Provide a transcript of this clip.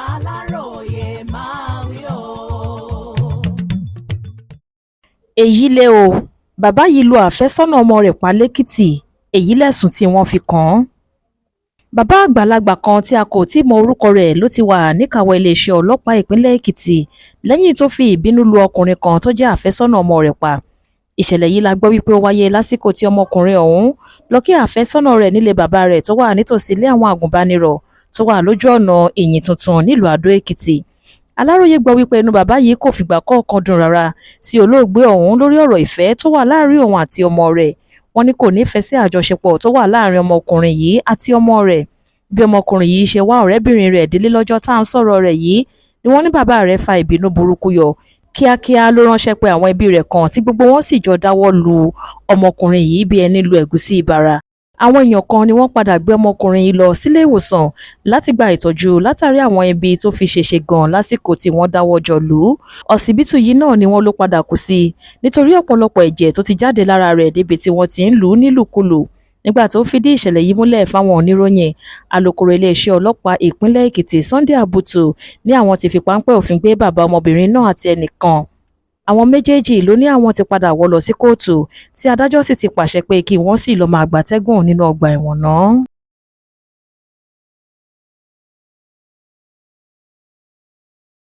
Aláròyé máa wí o. èyí lé o bàbá yìí lu àfẹ́sọ́nà ọmọ rẹ̀ pa lẹ́kìtì èyí lẹ̀sùn tí wọ́n fi kàn án. Bàbá àgbàlagbà kan tí a kò tí ì mọ orúkọ rẹ̀ ló ti wà níkàáwọ́ iléeṣẹ́ ọlọ́pàá ìpínlẹ̀ Èkìtì lẹ́yìn tó fi ìbínú lu ọkùnrin kan tó jẹ́ àfẹ́sọ́nà ọmọ rẹ̀ pa. Ìṣẹ̀lẹ̀ yìí la gbọ́ wípé ó wáyé lásìkò tí ọmọkùnrin ọ̀hún lọ kí àfẹ́sọ́nà rẹ̀ nílé bàbá rẹ̀ tó wà nítòsí ilé àwọn àgùnbánirọ̀ tó wà lójú ọ̀nà Ìyìn Tuntun nílùú Àdó Èkìtì. Aláròyé gbọ́ wípé inú bàbá yìí kò fìgbà kọ̀ọ̀kan dùn rárá sí olóògbé ọ̀hún lórí ọ̀rọ̀ ìfẹ́ tó wà láàrin òun àti ọmọ rẹ̀. Wọ́n ní kò nífẹ̀ẹ́ sí àjọṣepọ̀ tó wà láàrin ọmọkùnrin yìí àti ọmọ rẹ̀. Bí ọmọkùnrin yìí ṣe wá ọ̀rẹ́bìnrin rẹ̀ délé lọ́jọ́ tá à ń sọ̀rọ̀ rẹ̀ yìí ni wọ́n ní bàbá rẹ̀ fa ìbínú burúkú yọ. Kíákíá ló ránṣẹ́ pé àwọn ẹbí rẹ̀ kan tí gbogbo wọn sì jọ dáwọ́ lu ọmọkùnrin yìí bí ẹni lu ẹ̀gúsí ìbára. Àwọn èèyàn kan ni wọ́n padà gbé ọmọkùnrin yìí lọ sílé ìwòsàn láti gba ìtọ́jú látàrí àwọn ibi tó fi ṣèṣe gan lásìkò tí wọ́n dáwọ́ jọ lù ú. Ọsibítù yìí náà ni wọ́n ló padà kú sí nítorí ọ̀pọ̀lọpọ̀ ẹ̀jẹ̀ tó ti jáde lára rẹ̀ débi tí wọ́n ti ń lù ú nílùkulù. Nígbà tó fìdí ìṣẹ̀lẹ̀ yìí múlẹ̀ fáwọn oníròyìn, alukoro iléeṣẹ́ ọlọ́pàá ìpínlẹ̀ Èkìtì Sunday Abutu ní àwọn ti fi páńpẹ́ òfin gbé bàbá ọmọbìnrin náà àti ẹnìkan. Àwọn méjèèjì ló ní àwọn ti padà wọ́ lọ sí kóòtù tí adájọ́ sì ti pàṣẹ pé kí wọ́n sì lọ́ọ́ máa gbatẹ́gùn nínú ọgbà ẹ̀wọ̀n náà.